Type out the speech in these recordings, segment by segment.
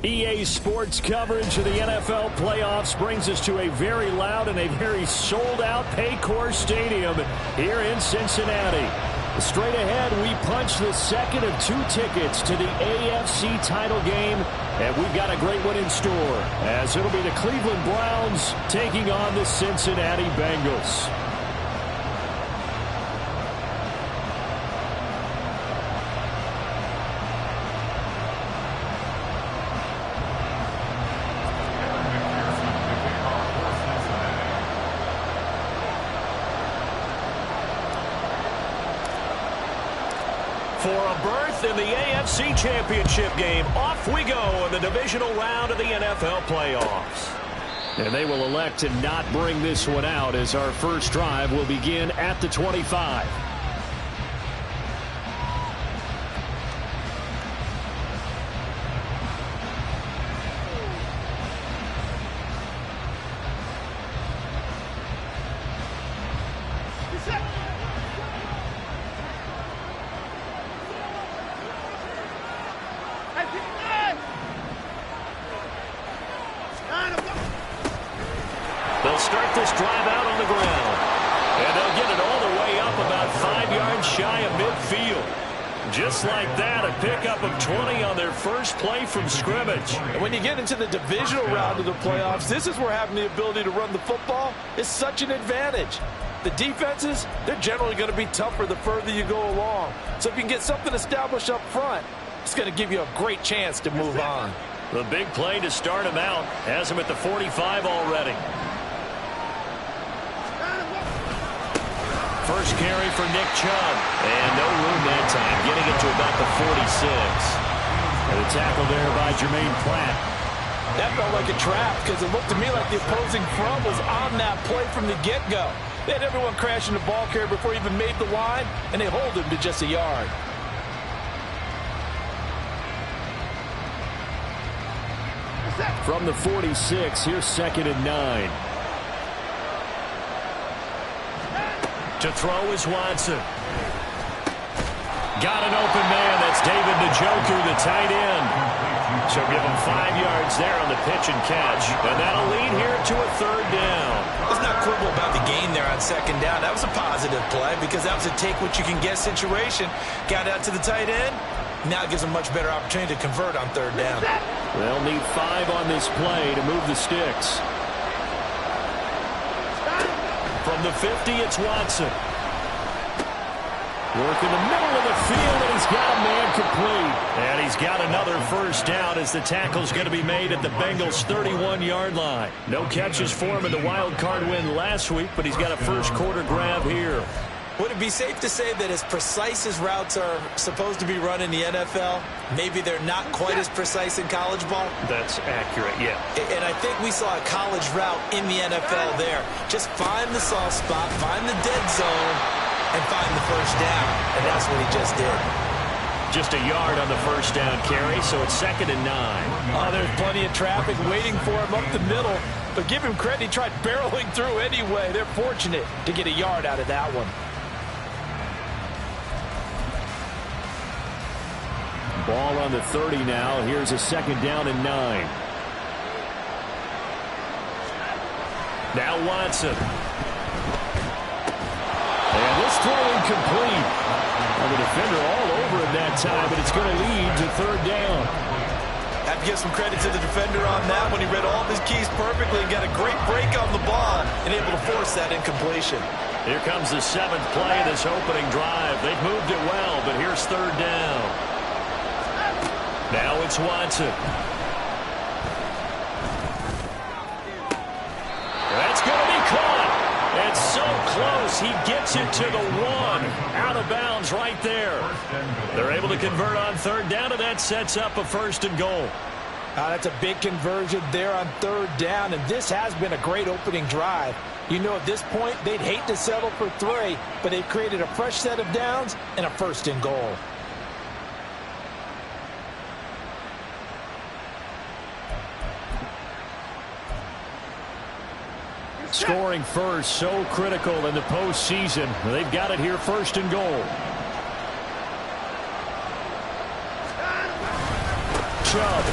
EA Sports coverage of the NFL playoffs brings us to a very loud and a very sold-out Paycor Stadium here in Cincinnati. Straight ahead, we punch the second of 2 tickets to the AFC title game, and we've got a great one in store, as it'll be the Cleveland Browns taking on the Cincinnati Bengals. For a berth in the AFC Championship game, off we go in the divisional round of the NFL playoffs. And they will elect to not bring this one out, as our first drive will begin at the 25. They'll start this drive out on the ground. And they'll get it all the way up about 5 yards shy of midfield. Just like that, a pickup of 20 on their first play from scrimmage. And when you get into the divisional round of the playoffs, this is where having the ability to run the football is such an advantage. The defenses, they're generally going to be tougher the further you go along. So if you can get something established up front, it's going to give you a great chance to move on. The big play to start him out has him at the 45 already. First carry for Nick Chubb. And no room that time, getting it to about the 46. And the tackle there by Jermaine Pratt. That felt like a trap, because it looked to me like the opposing front was on that play from the get-go. They had everyone crashing the ball carrier before he even made the line, and they hold him to just a yard. From the 46, here's 2nd and 9. To throw is Watson. Got an open man. That's David Njoku, the tight end. So give him 5 yards there on the pitch and catch. And that'll lead here to a 3rd down. Let's not quibble about the gain there on 2nd down. That was a positive play because that was a take-what-you-can-get situation. Got out to the tight end. Now it gives them a much better opportunity to convert on 3rd down. They'll need 5 on this play to move the sticks. From the 50, it's Watson. Work in the middle of the field, and he's got a man complete. And he's got another first down as the tackle's going to be made at the Bengals' 31-yard line. No catches for him in the wild card win last week, but he's got a first-quarter grab here. Would it be safe to say that as precise as routes are supposed to be run in the NFL, maybe they're not quite as precise in college ball? That's accurate, yeah. And I think we saw a college route in the NFL there. Just find the soft spot, find the dead zone, and find the first down. And that's what he just did. Just a yard on the first down carry, so it's 2nd and 9. Oh, there's plenty of traffic waiting for him up the middle. But give him credit, he tried barreling through anyway. They're fortunate to get a yard out of that one. Ball on the 30 now. Here's a 2nd down and 9. Now Watson. And this throw incomplete. Well, the defender all over him that time, but it's going to lead to 3rd down. Have to give some credit to the defender on that when he read all of his keys perfectly and got a great break on the ball and able to force that incompletion. Here comes the 7th play of this opening drive. They've moved it well, but here's 3rd down. Now it's Watson. That's going to be caught. It's so close. He gets it to the 1. Out of bounds right there. They're able to convert on 3rd down, and that sets up a 1st and goal. That's a big conversion there on 3rd down, and this has been a great opening drive. You know, at this point, they'd hate to settle for 3, but they've created a fresh set of downs and a 1st and goal. Scoring first, so critical in the postseason. They've got it here, 1st and goal. Chubb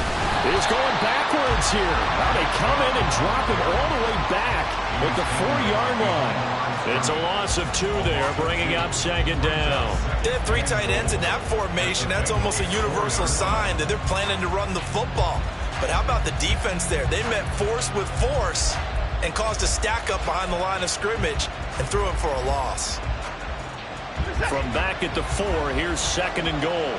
He's going backwards here. Now they come in and drop him all the way back at the 4-yard line. It's a loss of 2 there, bringing up second down. They have 3 tight ends in that formation. That's almost a universal sign that they're planning to run the football. But how about the defense there? They met force with force and caused a stack up behind the line of scrimmage and threw it for a loss. From back at the 4, here's second and goal.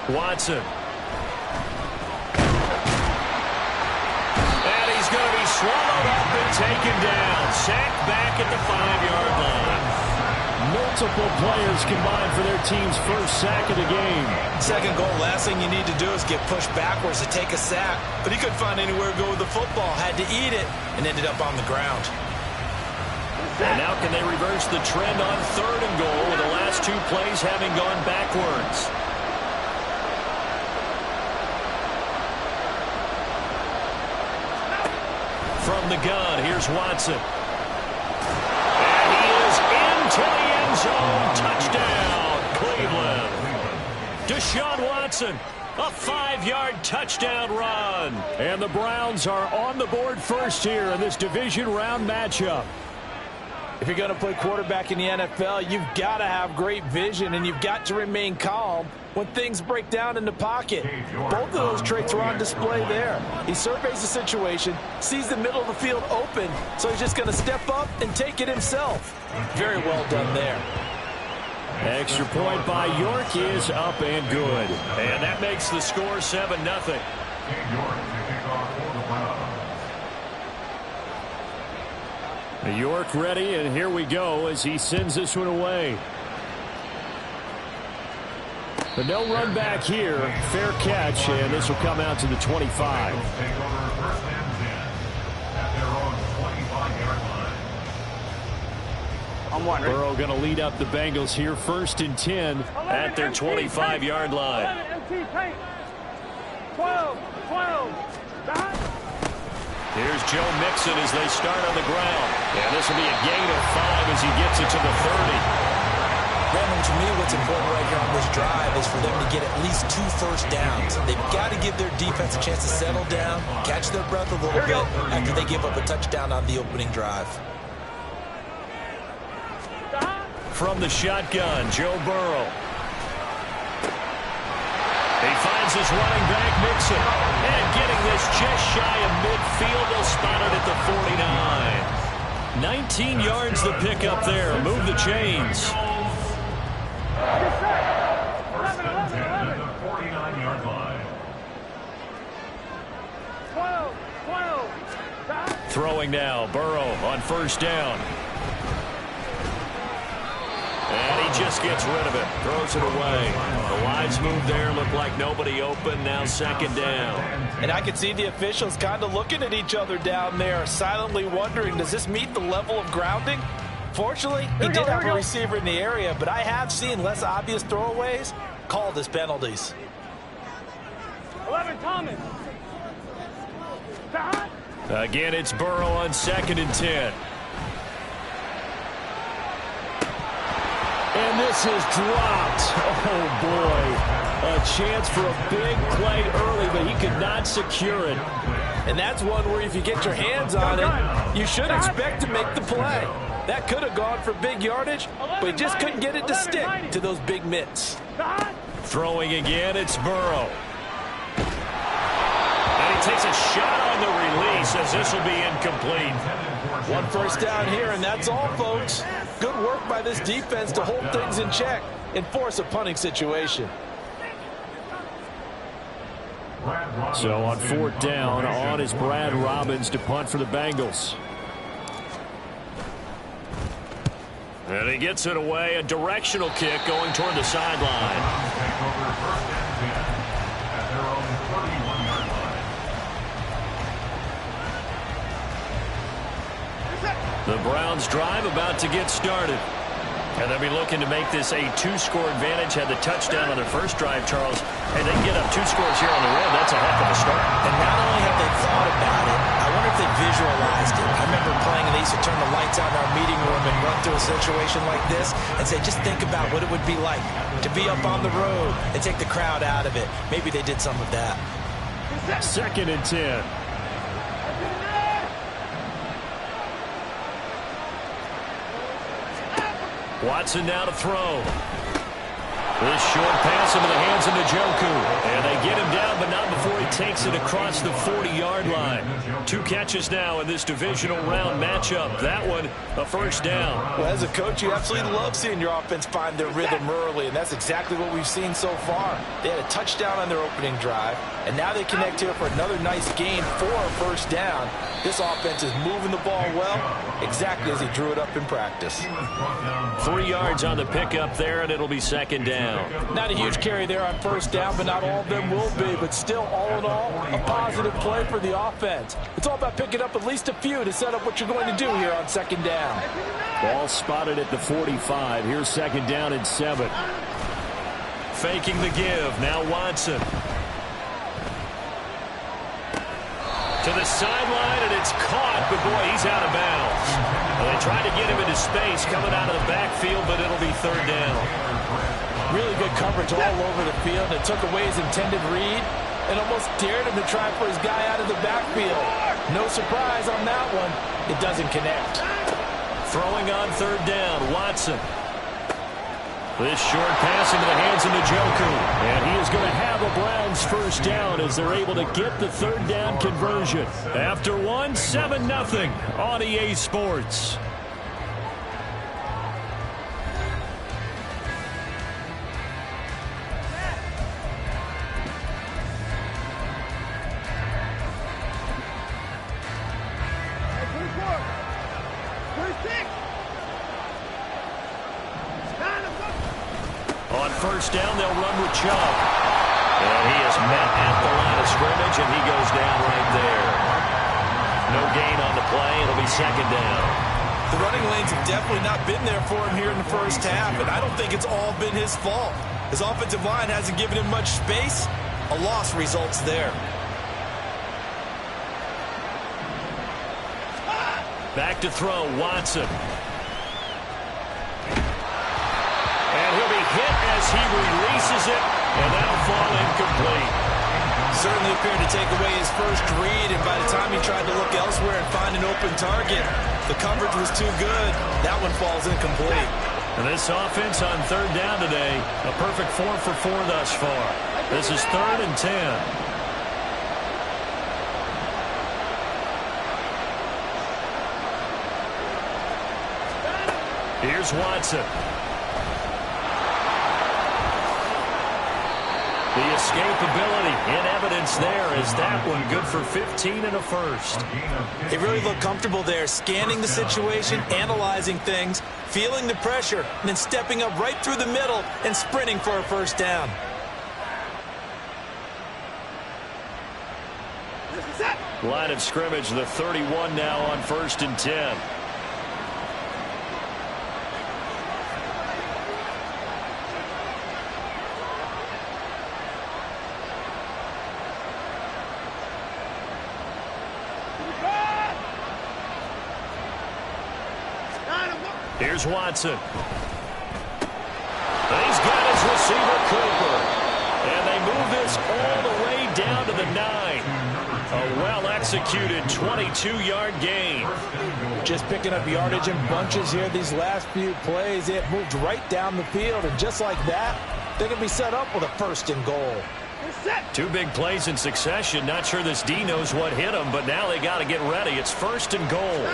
Watson. And he's going to be swallowed up and taken down. Sacked back at the 5-yard line. Multiple players combined for their team's first sack of the game. Second goal, last thing you need to do is get pushed backwards to take a sack. But he couldn't find anywhere to go with the football. Had to eat it and ended up on the ground. And now can they reverse the trend on third and goal with the last 2 plays having gone backwards? From the gun, here's Watson. And he is into the end zone. Touchdown, Cleveland. Deshaun Watson, a 5-yard touchdown run. And the Browns are on the board first here in this division round matchup. If you're going to play quarterback in the NFL, you've got to have great vision, and you've got to remain calm when things break down in the pocket. Both of those traits are on display there. He surveys the situation, sees the middle of the field open, so he's just going to step up and take it himself. Very well done there. Extra point by York is up and good. And that makes the score 7-0. York ready, and here we go as he sends this one away. But no run back here. Fair catch, and this will come out to the 25. Burrow going to lead up the Bengals here, 1st and 10 at their 25-yard line. 12. Here's Joe Mixon as they start on the ground. And this will be a gain of 5 as he gets it to the 30. Brandon, to me, what's important right here on this drive is for them to get at least 2 first downs. They've got to give their defense a chance to settle down, catch their breath a little bit after they give up a touchdown on the opening drive. From the shotgun, Joe Burrow. He finds his running back, Mixon. And getting this just shy of midfield, they'll spot it at the 49. 19 yards the pick up there. Move the chains. Throwing now, Burrow on first down. And he just gets rid of it, throws it away. The lines move there, look like nobody open, now second down. And I can see the officials kind of looking at each other down there, silently wondering, does this meet the level of grounding? Fortunately, he did have a receiver in the area, but I have seen less obvious throwaways called as penalties. 11, Thomas. Again, it's Burrow on 2nd and 10. And this is dropped. Oh, boy. A chance for a big play early, but he could not secure it. And that's one where if you get your hands on it, you should expect to make the play. That could have gone for big yardage, but he just couldn't get it to stick to those big mitts. Throwing again, it's Burrow. And he takes a shot on the release as this will be incomplete. 1 first down here, and that's all, folks. Good work by this defense to hold things in check and force a punting situation. So on 4th down, on is Brad Robbins to punt for the Bengals. And he gets it away, a directional kick going toward the sideline. The Browns drive about to get started. And they'll be looking to make this a 2-score advantage. Had the touchdown on their first drive, Charles. And they can get up 2 scores here on the road. That's a heck of a start. And not only have they thought about it, I wonder if they've visualized it. I remember playing and they used to turn the lights out in our meeting room and run through a situation like this and say, just think about what it would be like to be up on the road and take the crowd out of it. Maybe they did some of that. 2nd and 10. Watson now to throw. This short pass into the hands of Njoku. And they get him down, but not before he takes it across the 40-yard line. 2 catches now in this divisional round matchup. That one, a first down. Well, as a coach, you absolutely love seeing your offense find their rhythm early, and that's exactly what we've seen so far. They had a touchdown on their opening drive, and now they connect here for another nice gain for a first down. This offense is moving the ball well, exactly as he drew it up in practice. 3 yards on the pickup there, and it'll be 2nd down. Not a huge carry there on first down, but not all of them will be. But still, all in all, a positive play for the offense. It's all about picking up at least a few to set up what you're going to do here on 2nd down. Ball spotted at the 45. Here's 2nd down and 7. Faking the give. Now Watson. To the sideline, and it's caught, but boy, he's out of bounds. Well, they tried to get him into space coming out of the backfield, but it'll be 3rd down. Really good coverage all over the field. It took away his intended read and almost dared him to try for his guy out of the backfield. No surprise on that one. It doesn't connect. Throwing on 3rd down, Watson. This short pass into the hands of Njoku. And he is going to have a Browns first down as they're able to get the 3rd down conversion. After one, 7-0 on EA Sports. On first down, they'll run with Chubb. And he is met at the line of scrimmage, and he goes down right there. No gain on the play. It'll be 2nd down. The running lanes have definitely not been there for him here in the first half, and I don't think it's all been his fault. His offensive line hasn't given him much space. A loss results there. Back to throw, Watson. And he'll be hit as he releases it, and that'll fall incomplete. Certainly appeared to take away his first read, and by the time he tried to look elsewhere and find an open target, the coverage was too good. That one falls incomplete. And this offense on 3rd down today, a perfect 4 for 4 thus far. This is 3rd and 10. Here's Watson. The escapability in evidence there is that one good for 15 and a first. He really looked comfortable there, scanning the situation, analyzing things, feeling the pressure, and then stepping up right through the middle and sprinting for a first down. Line of scrimmage, the 31 now on 1st and 10. Here's Watson. He's got his receiver, Cooper. And they move this all the way down to the 9. A well-executed 22-yard gain. Just picking up yardage in bunches here these last few plays. They have moved right down the field, and just like that, they're going to be set up with a 1st and goal. 2 big plays in succession. Not sure this D knows what hit him, but now they got to get ready. It's 1st and goal.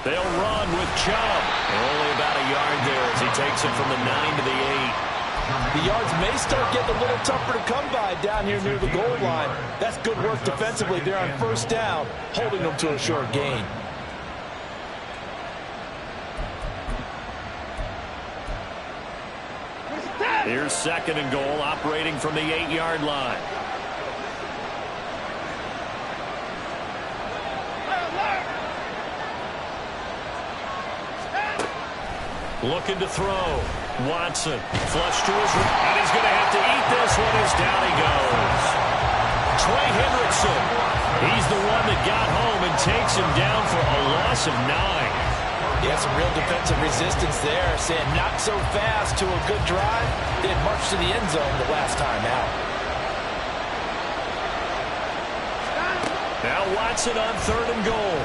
They'll run with Chubb. Only about a yard there as he takes it from the 9 to the 8. The yards may start getting a little tougher to come by down here near the goal line. That's good work defensively there on 1st down, holding them to a short gain. Here's 2nd and goal, operating from the 8-yard line. Looking to throw. Watson, flush to his right, and he's going to have to eat this one as down he goes. Trey Hendrickson He's the one that got home and takes him down for a loss of 9. Yeah, some real defensive resistance there. Saying not so fast to a good drive. They had marched to the end zone the last time out. Now Watson on 3rd and goal.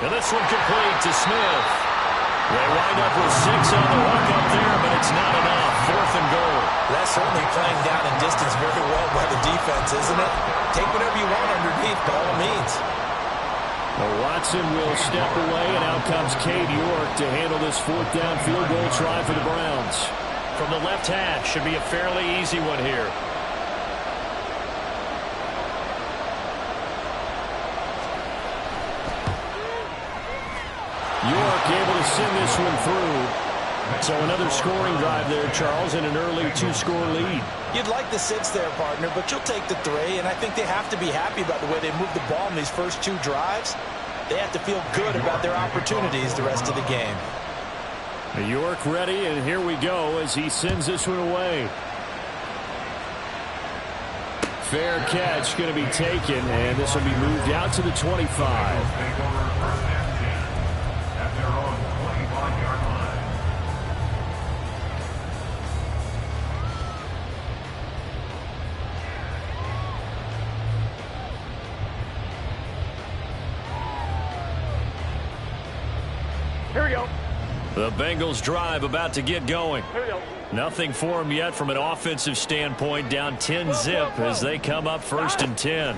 And this one complete to Smith. They wind up with 6 on the walk up there, but it's not enough. 4th and goal. That's certainly playing down in distance very well by the defense, isn't it? Take whatever you want underneath, by all means. Well, Watson will step away, and out comes Cade York to handle this 4th down field goal try for the Browns. From the left hash, should be a fairly easy one here. York able to send this one through. So another scoring drive there, Charles, and an early 2-score lead. You'd like the 6 there, partner, but you'll take the 3, and I think they have to be happy about the way they moved the ball in these first 2 drives. They have to feel good about their opportunities the rest of the game. York ready, and here we go as he sends this one away. Fair catch going to be taken, and this will be moved out to the 25. Here we go. The Bengals drive about to get going. Here we go. Nothing for them yet from an offensive standpoint. Down 10-zip as they come up 1st and 10.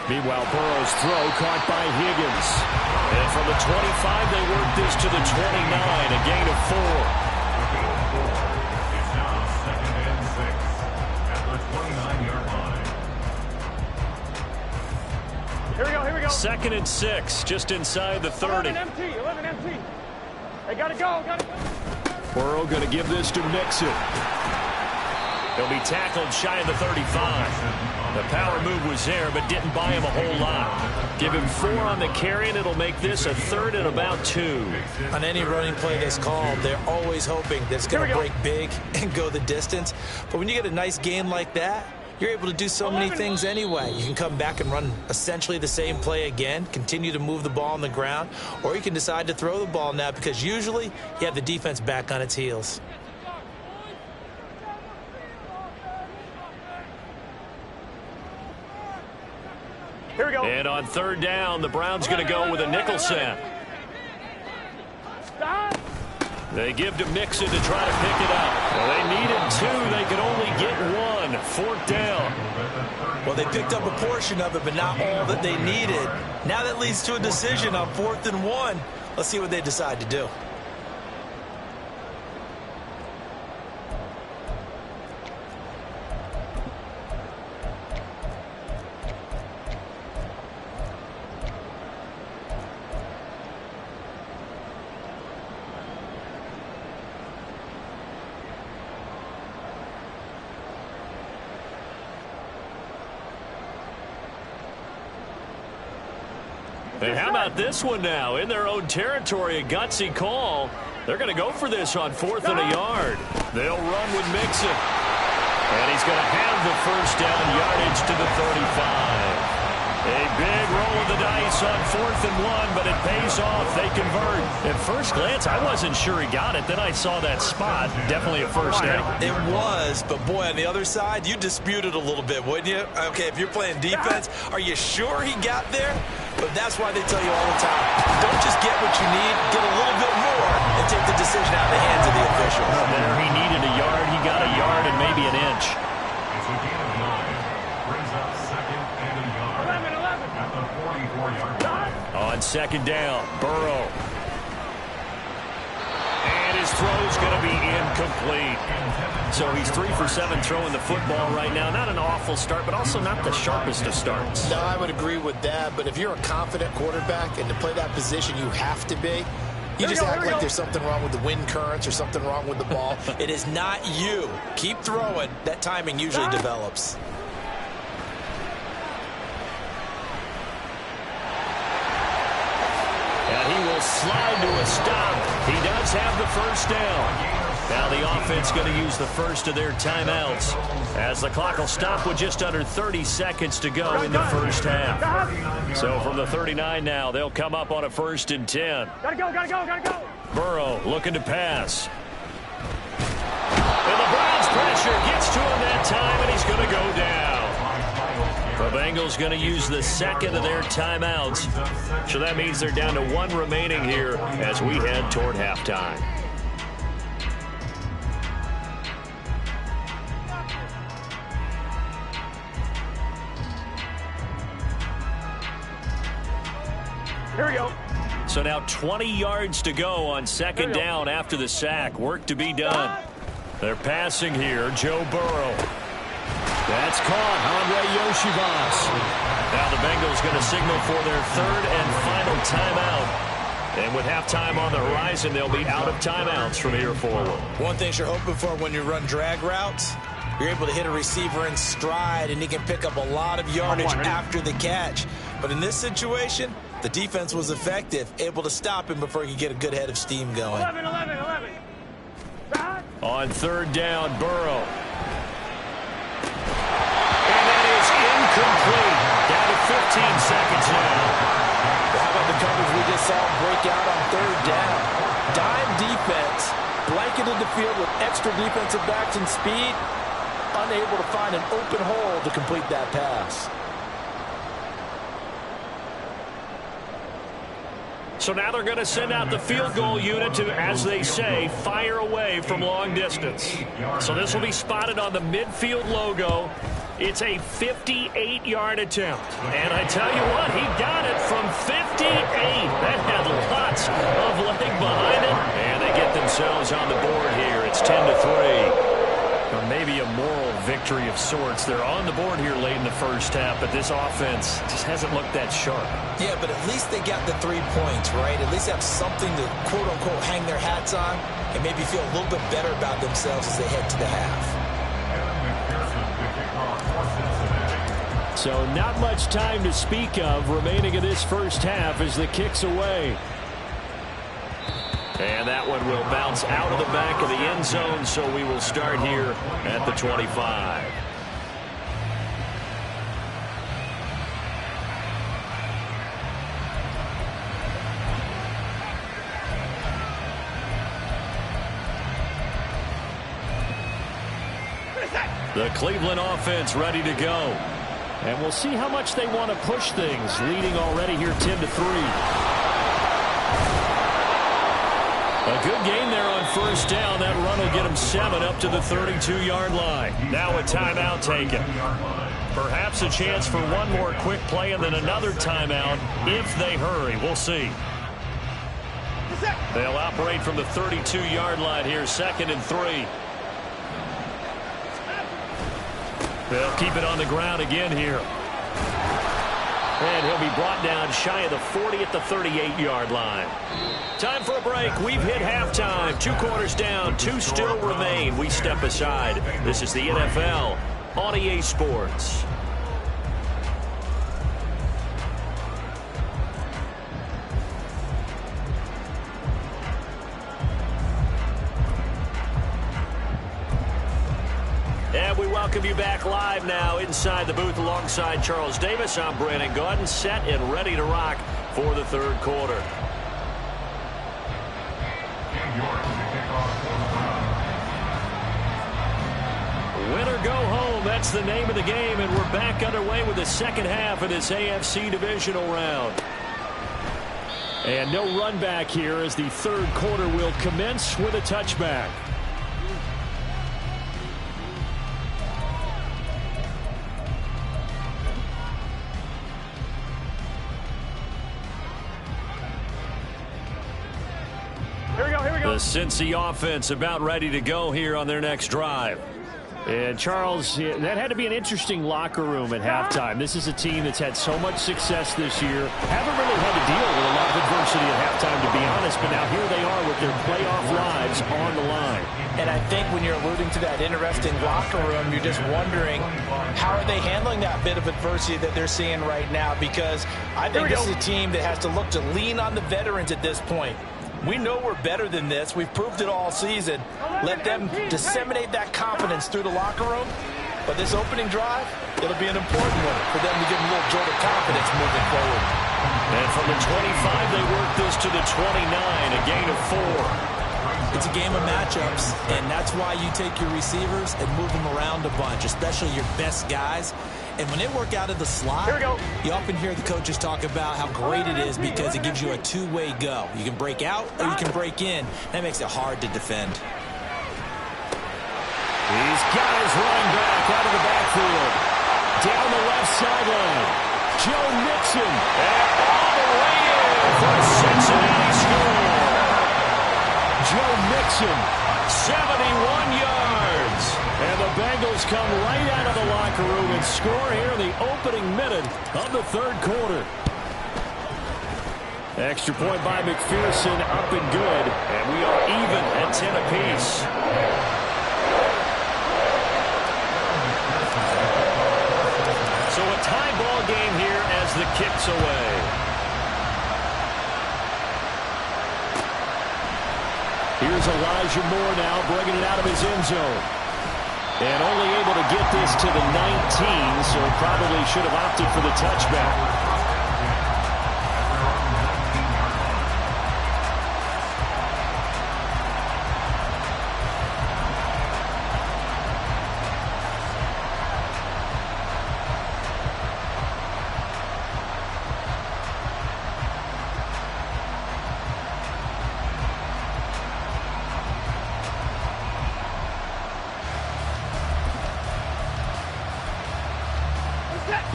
Meanwhile, Burrow's throw caught by Higgins. And from the 25, they work this to the 29, a gain of 4. Here we go, here we go. 2nd and 6, just inside the 30. 11 empty. They gotta go. Burrow going to give this to Mixon. He'll be tackled shy of the 35. The power move was there, but didn't buy him a whole lot. Give him 4 on the carry, and it'll make this a 3rd and about 2. On any running play that's called, they're always hoping that it's going to break big and go the distance. But when you get a nice game like that, you're able to do so many things anyway. You can come back and run essentially the same play again, continue to move the ball on the ground, or you can decide to throw the ball now because usually you have the defense back on its heels. Here we go. And on 3rd down, the Browns going to go with a nickel set. They give to Mixon to try to pick it up. Well, they needed 2. They could only get 1. 4th down. Well, they picked up a portion of it, but not all that they needed. Now that leads to a decision on 4th and 1. Let's see what they decide to do. And how about this one now? In their own territory, a gutsy call. They're going to go for this on 4th and a yard. They'll run with Mixon. And he's going to have the 1st down yardage to the 35. A big roll of the dice on 4th and 1, but it pays off. They convert. At first glance, I wasn't sure he got it. Then I saw that spot. Definitely a 1st down. It was, but boy, on the other side, you disputed a little bit, wouldn't you? Okay, if you're playing defense, are you sure he got there? But that's why they tell you all the time, don't just get what you need, get a little bit more, and take the decision out of the hands of the officials. There, he needed a yard. He got a yard and maybe an inch. It's a gain of 9. Brings up 2nd and a yard. 11. At the 44-yard line. On 2nd down, Burrow. And his throw's going to be incomplete. So he's 3 for 7 throwing the football right now. Not an awful start, but also not the sharpest of starts. No, I would agree with that. But if you're a confident quarterback and to play that position, you have to be. You just act like there's something wrong with the wind currents or something wrong with the ball. It is not you. Keep throwing. That timing usually develops. And he will slide to a stop. He does have the 1st down. Now the offense going to use the first of their timeouts as the clock will stop with just under 30 seconds to go in the first half. So from the 39 now, they'll come up on a 1st and 10. Gotta go, gotta go, gotta go. Burrow looking to pass. And the Browns pressure gets to him that time, and he's going to go down. The Bengals going to use the second of their timeouts. So that means they're down to 1 remaining here as we head toward halftime. Here we go. So now 20 yards to go on 2nd down after the sack. Work to be done. They're passing here. Joe Burrow. That's caught. Andre Yoshivas. Now the Bengals going to signal for their 3rd and final timeout. And with halftime on the horizon, they'll be out of timeouts from here forward. One thing you're hoping for when you run drag routes, you're able to hit a receiver in stride, and he can pick up a lot of yardage after the catch. But in this situation, the defense was effective, able to stop him before he could get a good head of steam going. 11. On 3rd down, Burrow. And that is incomplete. Down to 15 seconds now. How about the coverage we just saw break out on 3rd down? Dime defense, blanketed the field with extra defensive backs and speed, unable to find an open hole to complete that pass. So now they're going to send out the field goal unit to, as they say, fire away from long distance. So this will be spotted on the midfield logo. It's a 58-yard attempt. And I tell you what, he got it from 58. That had lots of leg behind it. And they get themselves on the board here. It's 10-3. Or maybe a moral victory of sorts. They're on the board here late in the first half, but this offense just hasn't looked that sharp. Yeah, but at least they got the 3 points, right? At least have something to, quote-unquote, hang their hats on and maybe feel a little bit better about themselves as they head to the half. So not much time to speak of remaining in this first half as the kick's away. And that one will bounce out of the back of the end zone, so we will start here at the 25. The Cleveland offense ready to go. And we'll see how much they want to push things, leading already here 10-3. A good game there on 1st down. That run will get him 7 up to the 32-yard line. Now a timeout taken. Perhaps a chance for one more quick play and then another timeout if they hurry. We'll see. They'll operate from the 32-yard line here, 2nd and 3. They'll keep it on the ground again here. And he'll be brought down shy of the 40 at the 38-yard line. Time for a break. We've hit halftime. 2 quarters down. 2 still remain. We step aside. This is the NFL on EA Sports. And we welcome you back live now inside the booth alongside Charles Davis. I'm Brandon Gaudin, set and ready to rock for the 3rd quarter. Win or go home, that's the name of the game, and we're back underway with the 2nd half of this AFC divisional round. And no run back here as the 3rd quarter will commence with a touchback. The Cincy offense about ready to go here on their next drive. And Charles, that had to be an interesting locker room at halftime. This is a team that's had so much success this year. Haven't really had to deal with a lot of adversity at halftime, to be honest. But now here they are with their playoff lives on the line. And I think when you're alluding to that interesting locker room, you're just wondering how are they handling that bit of adversity that they're seeing right now? Because I think this is a team that has to look to lean on the veterans at this point. We know we're better than this. We've proved it all season. Let them disseminate that confidence through the locker room. But this opening drive, it'll be an important one for them to give them a little jolt of confidence moving forward. And from the 25, they work this to the 29, a gain of 4. It's a game of matchups, and that's why you take your receivers and move them around a bunch, especially your best guys. And when they work out of the slot, you often hear the coaches talk about how great it is because it gives you a two-way go. You can break out or you can break in. That makes it hard to defend. He's got his running back out of the backfield. Down the left sideline. Joe Mixon. And all the way in for a Cincinnati score. Joe Mixon, 71 yards. And the Bengals come right out of the locker room and score here in the opening minute of the third quarter. Extra point by McPherson, up and good. And we are even at 10 apiece. So a tie ball game here as the kick's away. Here's Elijah Moore now bringing it out of his end zone. And only able to get this to the 19, so probably should have opted for the touchback.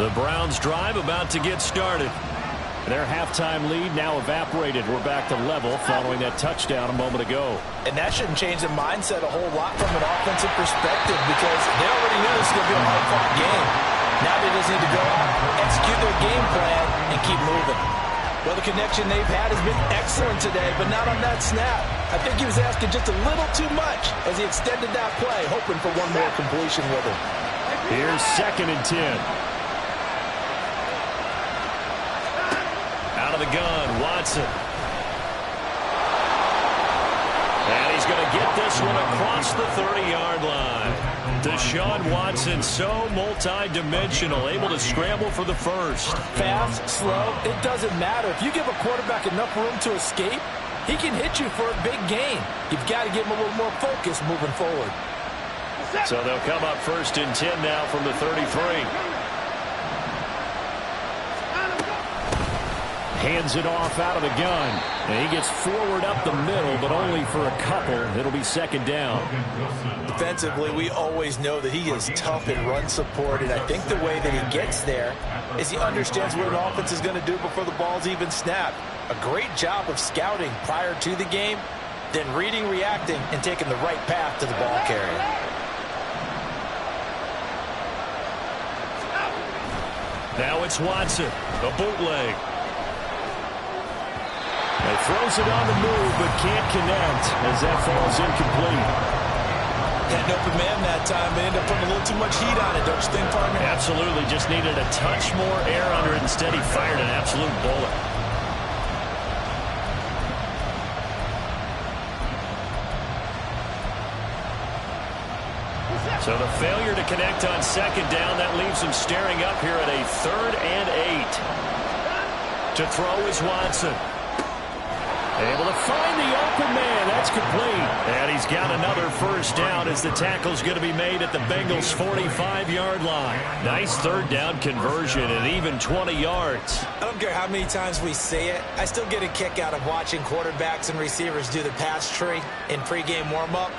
The Browns drive about to get started. Their halftime lead now evaporated. We're back to level following that touchdown a moment ago. And that shouldn't change the mindset a whole lot from an offensive perspective because they already knew this was going to be a hard-fought game. Now they just need to go out, execute their game plan, and keep moving. Well, the connection they've had has been excellent today, but not on that snap. I think he was asking just a little too much as he extended that play, hoping for one more completion with him. Here's 2nd and 10. Out of the gun, Watson. And he's going to get this one across the 30-yard line. Deshaun Watson, so multi-dimensional, able to scramble for the first. Fast, slow, it doesn't matter. If you give a quarterback enough room to escape, he can hit you for a big gain. You've got to give him a little more focus moving forward. So they'll come up 1st and 10 now from the 33. Hands it off out of the gun. And he gets forward up the middle, but only for a couple. It'll be 2nd down. Defensively, we always know that he is tough in run support, and I think the way that he gets there is he understands what an offense is going to do before the ball's even snapped. A great job of scouting prior to the game, then reading, reacting, and taking the right path to the ball carrier. Now it's Watson, the bootleg. He throws it on the move, but can't connect as that falls incomplete. Had an open man that time, but ended up putting a little too much heat on it, don't you think, partner? Absolutely, just needed a touch more air under it. Instead, he fired an absolute bullet. So the failure to connect on 2nd down, that leaves him staring up here at a 3rd and 8. To throw is Watson. Able to find the open man. That's complete. And he's got another 1st down as the tackle's going to be made at the Bengals' 45-yard line. Nice 3rd down conversion and even 20 yards. I don't care how many times we say it. I still get a kick out of watching quarterbacks and receivers do the pass tree in pregame warm-up.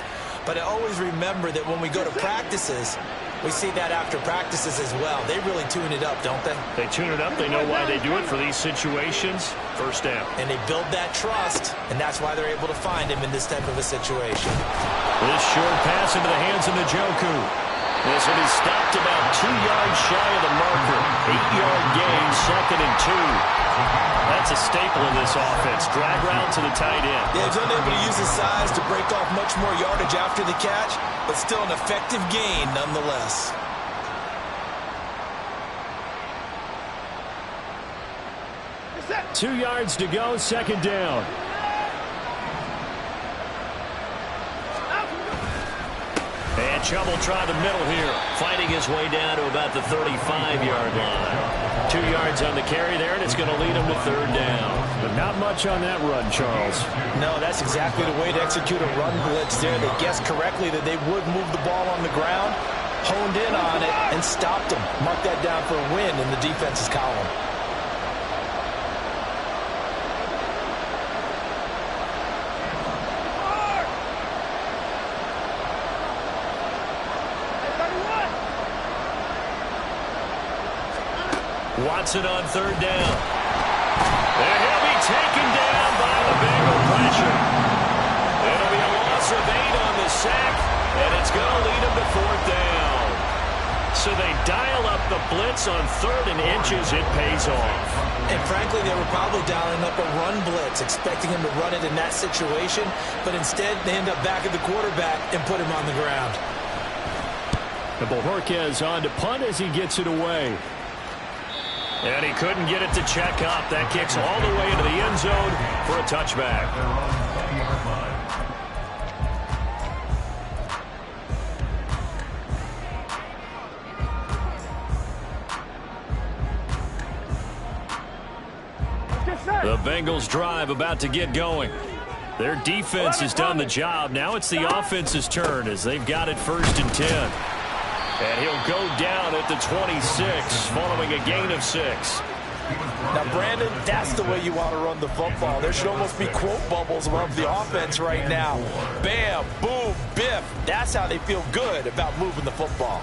But I always remember that when we go to practices, we see that after practices as well. They really tune it up, don't they? They tune it up. They know why they do it for these situations. 1st down. And they build that trust, and that's why they're able to find him in this type of a situation. This short pass into the hands of Njoku. This will be stopped about 2 yards shy of the marker. 8-yard gain, 2nd and 2. That's a staple in this offense. Drag route to the tight end. Yeah, he's unable to use his size to break off much more yardage after the catch, but still an effective gain nonetheless. Two yards to go, 2nd down. trouble trying the middle here. Fighting his way down to about the 35-yard line. 2 yards on the carry there, and it's going to lead him to third down. But not much on that run, Charles. No, that's exactly the way to execute a run blitz there. They guessed correctly that they would move the ball on the ground, honed in on it, and stopped them. Mark that down for a win in the defense's column. Watson on third down. And he'll be taken down by the Bengal pressure. It'll be a loss of 8 on the sack, and it's going to lead him to fourth down. So they dial up the blitz on 3rd and inches. It pays off. And frankly, they were probably dialing up a run blitz, expecting him to run it in that situation, but instead they end up back at the quarterback and put him on the ground. And Bojorquez on to punt as he gets it away. And he couldn't get it to check up. That kicks all the way into the end zone for a touchback. The Bengals drive about to get going. Their defense has done the job. Now it's the offense's turn as they've got it 1st and 10. And he'll go down at the 26 following a gain of 6. Now, Brandon, that's the way you want to run the football. There should almost be quote bubbles above the offense right now. Bam, boom, biff. That's how they feel good about moving the football.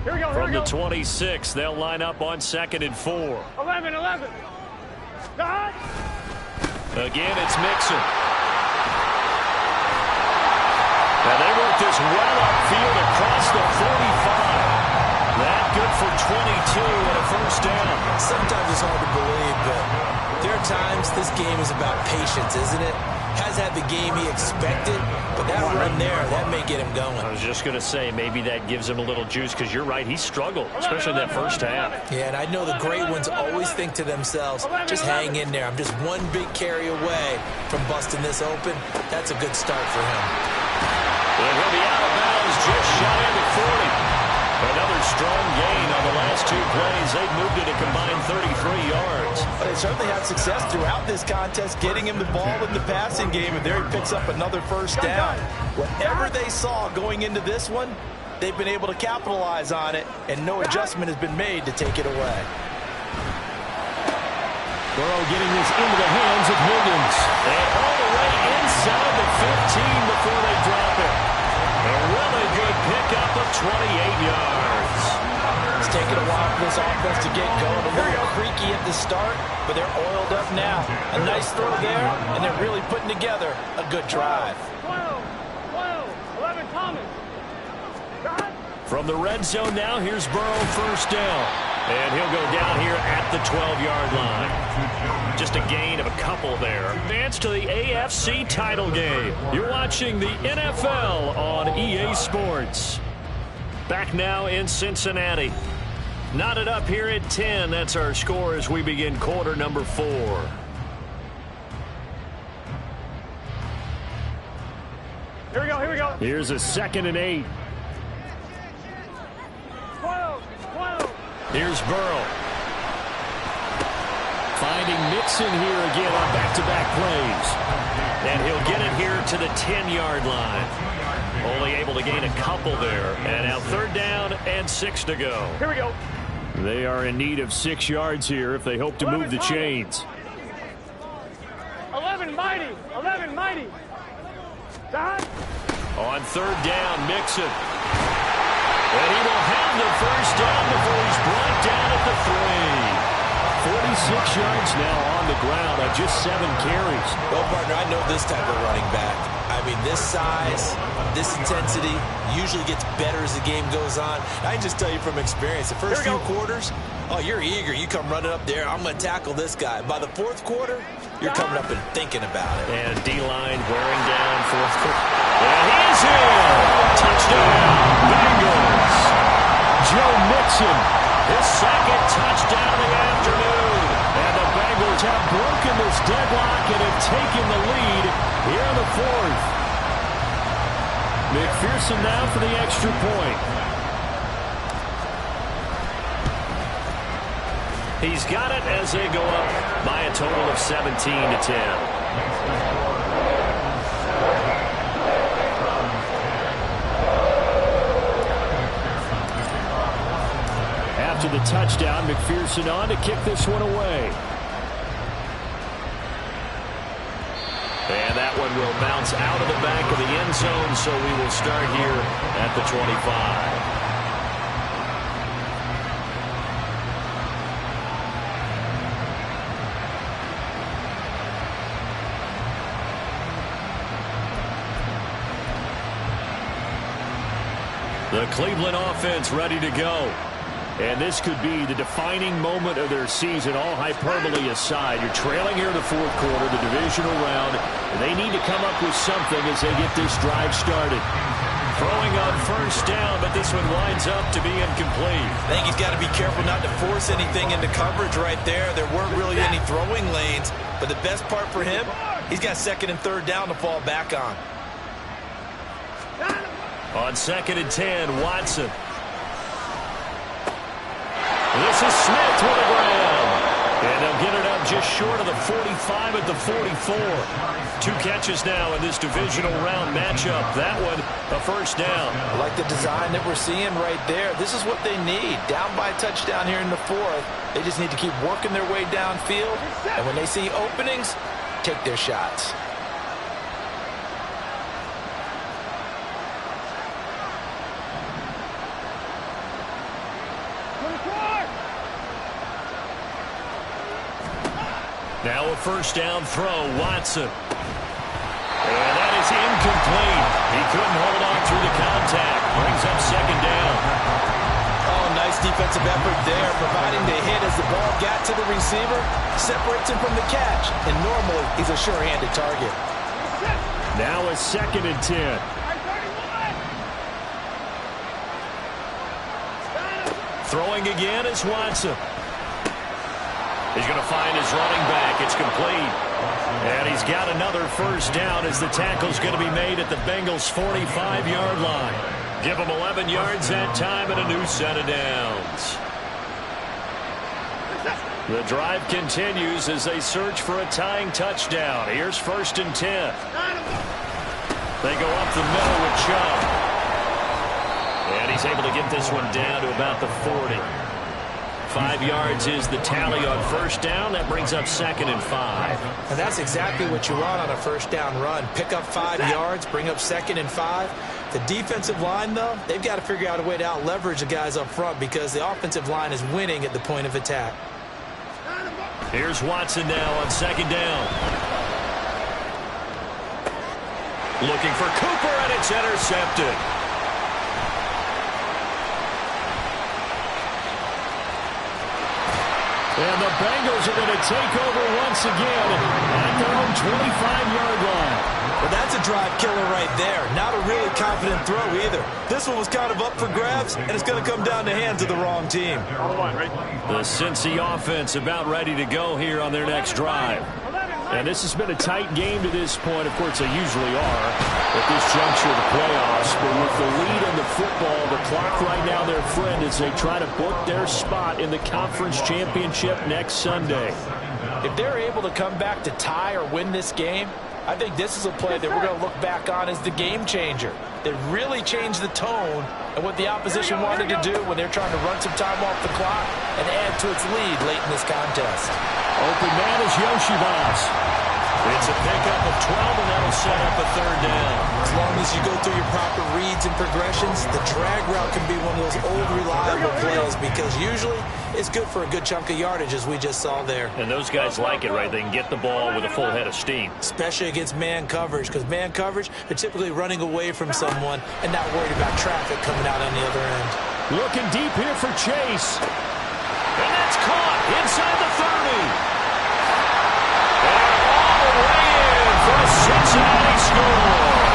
Here we go, From the 26, they'll line up on 2nd and 4. 11. Dot. Again, it's Mixon. And they work this well upfield across the 45. That good for 22 and a first down. Sometimes it's hard to believe, but there are times this game is about patience, isn't it? Has had the game he expected, but that run there, that may get him going. I was just going to say, maybe that gives him a little juice, because you're right, he struggled, especially in that first half. Yeah, and I know the great ones always think to themselves, just hang in there. I'm just one big carry away from busting this open. That's a good start for him. And he'll be out of bounds just shy of the 40. Another strong gain on the last 2 plays. They've moved it a combined 33 yards. But they certainly had success throughout this contest, getting him the ball in the passing game, and there he picks up another first down. Whatever they saw going into this one, they've been able to capitalize on it, and no adjustment has been made to take it away. Burrow getting this into the hands of Higgins. And all the way inside the 15 before they drop it. A really good pickup of 28 yards. It's taken a while for this offense to get going. A little creaky at the start, but they're oiled up now. A nice throw there, and they're really putting together a good drive. 11, Thomas. Dot. From the red zone now, here's Burrow first down. And he'll go down here at the 12-yard line. Just a gain of a couple there. Advance to the AFC title game. You're watching the NFL on EA Sports. Back now in Cincinnati. Knotted up here at 10. That's our score as we begin quarter number 4. Here we go. Here's a 2nd and 8. 12. Here's Burrow. Finding Mixon here again on back-to-back plays. And he'll get it here to the 10-yard line. Only able to gain a couple there. And now 3rd down and 6 to go. Here we go. They are in need of 6 yards here if they hope to move the chains. 11, mighty. Dot. On 3rd down, Mixon. And he will have the first down before he's brought down at the 3. 46 yards now on the ground on just 7 carries. Well, partner, I know this type of running back. I mean, this size, this intensity usually gets better as the game goes on. I can just tell you from experience, the first few quarters, oh, you're eager. You come running up there, I'm going to tackle this guy. By the 4th quarter, you're coming up and thinking about it. And D-line wearing down 4th quarter. And he's in! Touchdown, Bengals! Joe Mixon, his 2nd touchdown of the afternoon. And the Bengals Bengals have broken this deadlock and have taken the lead here in the fourth. McPherson now for the extra point. He's got it as they go up by a total of 17-10. After the touchdown, McPherson on to kick this one away. And that one will bounce out of the back of the end zone, so we will start here at the 25. The Cleveland offense ready to go. And this could be the defining moment of their season, all hyperbole aside. You're trailing here in the fourth quarter, the divisional round, and they need to come up with something as they get this drive started. Throwing on first down, but this one winds up to be incomplete. I think he's got to be careful not to force anything into coverage right there. There weren't really any throwing lanes, but the best part for him, he's got second and third down to fall back on. On 2nd and 10, Watson. This is Smith with a grab. And they'll get it up just short of the 45 at the 44. 2 catches now in this divisional round matchup. That one, a first down. I like the design that we're seeing right there. This is what they need. Down by a touchdown here in the fourth. They just need to keep working their way downfield. And when they see openings, take their shots. Now a first down throw, Watson. And that is incomplete. He couldn't hold on through the contact. Brings up second down. Oh, nice defensive effort there, providing the hit as the ball got to the receiver, separates him from the catch, and normally he's a sure-handed target. Now a 2nd and 10. Throwing again is Watson. He's going to find his running back. It's complete. And he's got another first down as the tackle's going to be made at the Bengals' 45-yard line. Give them 11 yards that time and a new set of downs. The drive continues as they search for a tying touchdown. Here's 1st and 10. They go up the middle with Chubb. And he's able to get this one down to about the 40. 5 yards is the tally on first down. That brings up 2nd and 5. And that's exactly what you want on a first down run. Pick up 5 yards, bring up 2nd and 5. The defensive line, though, they've got to figure out a way to out-leverage the guys up front because the offensive line is winning at the point of attack. Here's Watson now on 2nd down. Looking for Cooper, and it's intercepted. And the Bengals are going to take over once again at their own 25-yard line. Well, that's a drive killer right there. Not a really confident throw either. This one was kind of up for grabs, and it's going to come down the hands of the wrong team. The Cincy offense about ready to go here on their next drive. And this has been a tight game to this point. Of course, they usually are at this juncture of the playoffs. But with the lead in the football, the clock right now their friend as they try to book their spot in the conference championship next Sunday. If they're able to come back to tie or win this game, I think this is a play that we're going to look back on as the game changer. It really changed the tone and what the opposition wanted to do when they're trying to run some time off the clock and add to its lead late in this contest. Open man is Yoshibas. It's a pickup of 12, and that'll set up a third down. As long as you go through your proper reads and progressions, the drag route can be one of those old reliable plays because usually it's good for a good chunk of yardage, as we just saw there. And those guys like it, right? They can get the ball with a full head of steam. Especially against man coverage, because man coverage, they're typically running away from someone and not worried about traffic coming out on the other end. Looking deep here for Chase. And that's caught inside the 30. For a Cincinnati score.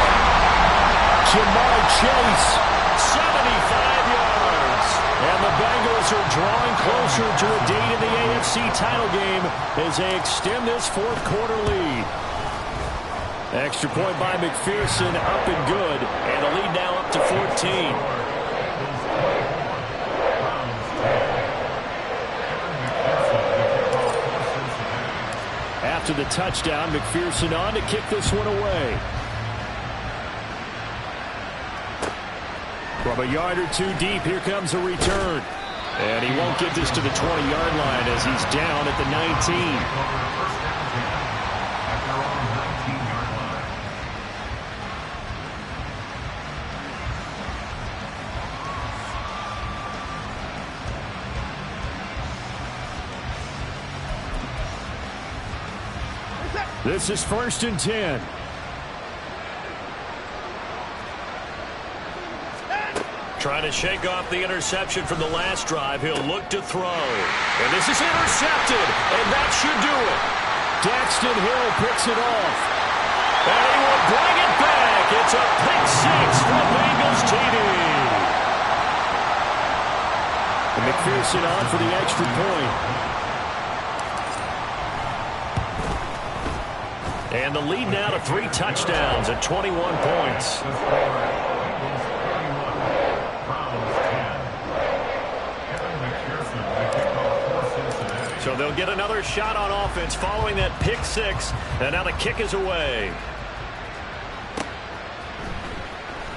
Jamar Chase, 75 yards. And the Bengals are drawing closer to a date in the AFC title game as they extend this fourth quarter lead. Extra point by McPherson, up and good, and the lead now up to 14. After the touchdown, McPherson on to kick this one away. From a yard or two deep, here comes a return. And he won't get this to the 20-yard line as he's down at the 19. This is 1st and 10. Trying to shake off the interception from the last drive. He'll look to throw. And this is intercepted. And that should do it. Daxton Hill picks it off. And he will bring it back. It's a pick six from Bengals TD. And McPherson on for the extra point. And the lead now to 3 touchdowns at 21 points. So they'll get another shot on offense following that pick six. And now the kick is away.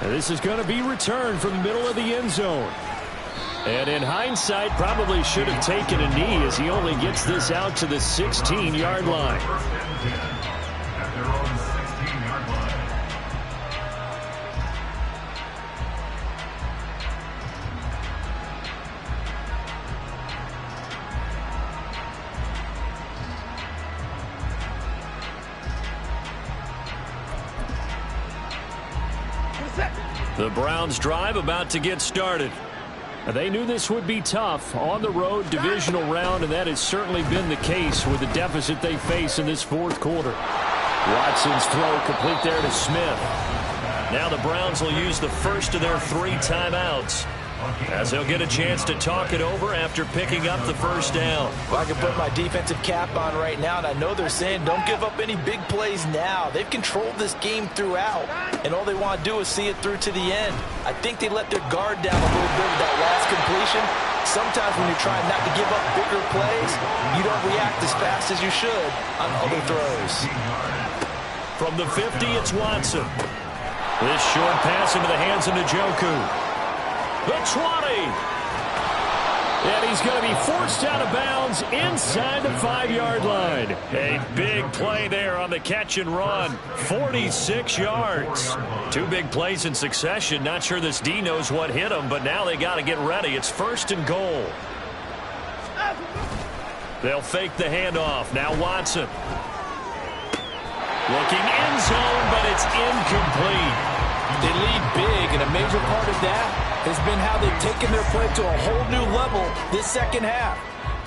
And this is going to be returned from the middle of the end zone. And in hindsight, probably should have taken a knee as he only gets this out to the 16-yard line. The Browns drive about to get started. They knew this would be tough on the road divisional round, and that has certainly been the case with the deficit they face in this fourth quarter. Watson's throw complete there to Smith. Now the Browns will use the first of their 3 timeouts as they'll get a chance to talk it over after picking up the first down. Well, I can put my defensive cap on right now, and I know they're saying don't give up any big plays now. They've controlled this game throughout, and all they want to do is see it through to the end. I think they let their guard down a little bit with that last completion. Sometimes when you're trying not to give up bigger plays, you don't react as fast as you should on other throws. From the 50, it's Watson. This short pass into the hands of Njoku. The 20. And he's going to be forced out of bounds inside the 5-yard line. A big play there on the catch and run. 46 yards. 2 big plays in succession. Not sure this D knows what hit him, but now they got to get ready. It's 1st and goal. They'll fake the handoff. Now Watson. Looking end zone, but it's incomplete. They lead big, and a major part of that has been how they've taken their play to a whole new level this second half.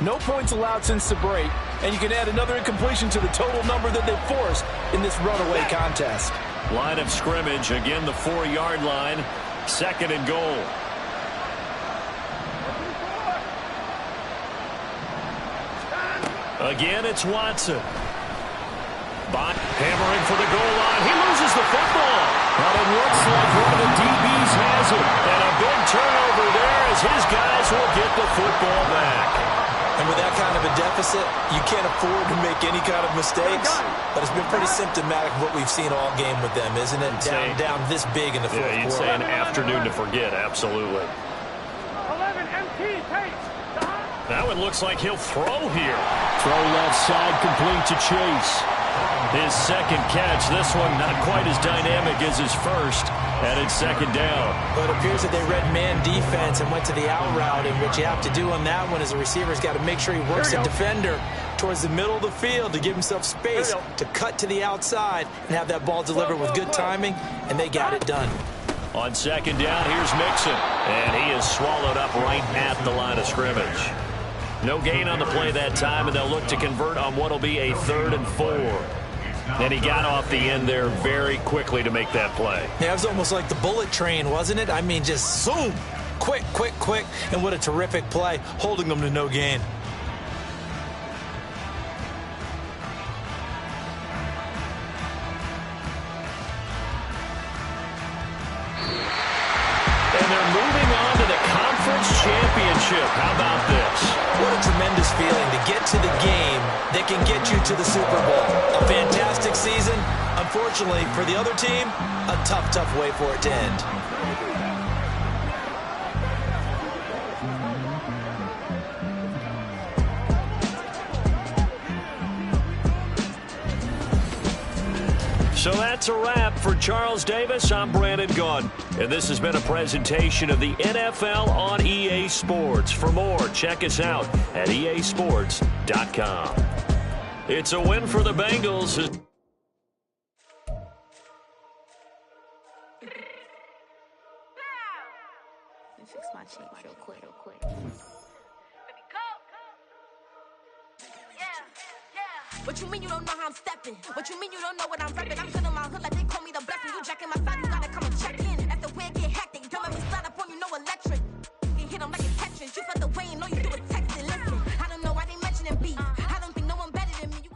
No points allowed since the break, and you can add another incompletion to the total number that they've forced in this runaway contest. Line of scrimmage, again the 4-yard line, 2nd and goal. Again, it's Watson. Bot hammering for the goal line. He loses the football. But it looks like one of the DBs has it. And a big turnover there as his guys will get the football back. And with that kind of a deficit, you can't afford to make any kind of mistakes. But it's been pretty symptomatic of what we've seen all game with them, isn't it? Down this big in the fourth quarter. You'd say an afternoon to forget, absolutely. 11 MT, Tate. Now it looks like he'll throw here. Throw left side, complete to Chase. His 2nd catch. This one not quite as dynamic as his first. And it's 2nd down. But it appears that they read man defense and went to the out route. And what you have to do on that one is the receiver's got to make sure he works the defender towards the middle of the field to give himself space to cut to the outside and have that ball delivered with good timing. And they got it done. On 2nd down, here's Mixon. And he is swallowed up right at the line of scrimmage. No gain on the play that time, and they'll look to convert on what will be a 3rd and 4. And he got off the end there very quickly to make that play. Yeah, it was almost like the bullet train, wasn't it? I mean, just zoom. Quick, and what a terrific play, holding them to no gain. And they're moving on to the conference championship. How about this? What a tremendous feeling to get to the game that can get you to the Super Bowl. A fantastic season. Unfortunately, for the other team, a tough way for it to end. So that's a wrap. For Charles Davis, I'm Brandon Gaudin. And this has been a presentation of the NFL on EA Sports. For more, check us out at easports.com. It's a win for the Bengals. Let me fix my change real quick. What you mean you don't know how I'm stepping? What you mean you don't know what I'm repping? I'm good in my hood like they call me the blessing. You jacking my side, you gotta come and check in. After way it get hectic, don't make me slide up on you, no electric. You hit them like a Tetris. You felt the way and all you do is text it. Listen, I don't know why they mentioning beef. I don't think no one better than me.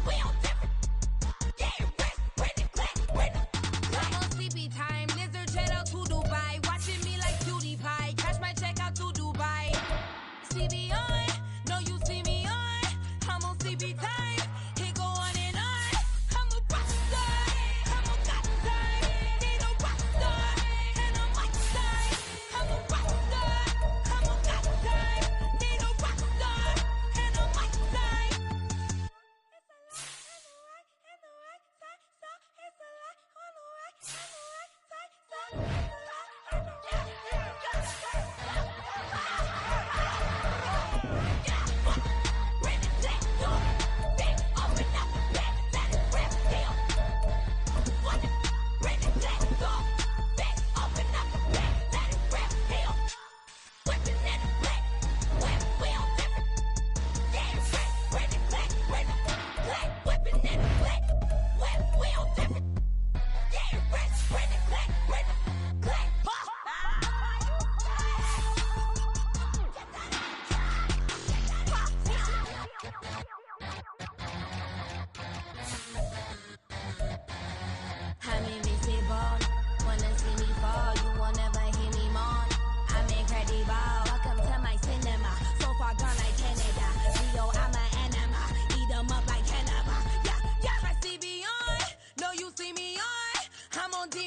We don't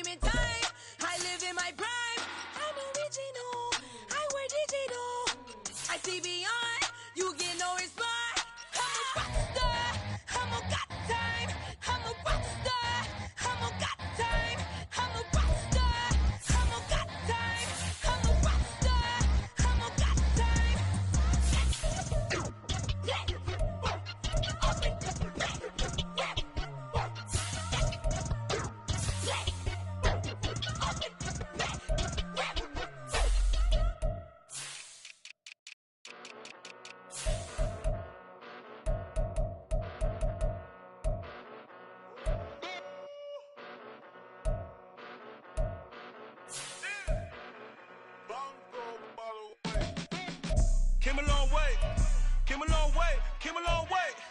dreaming time. I live in my prime. I'm original. I wear digital. I see beyond. You get no response. I'm a rock star. I'm a got time. I'm a rock star. I'm a got time. I'm a rock star. I'm a got time. I'm a rock star. I'm a got time. Came a long way, came a long way, came a long way.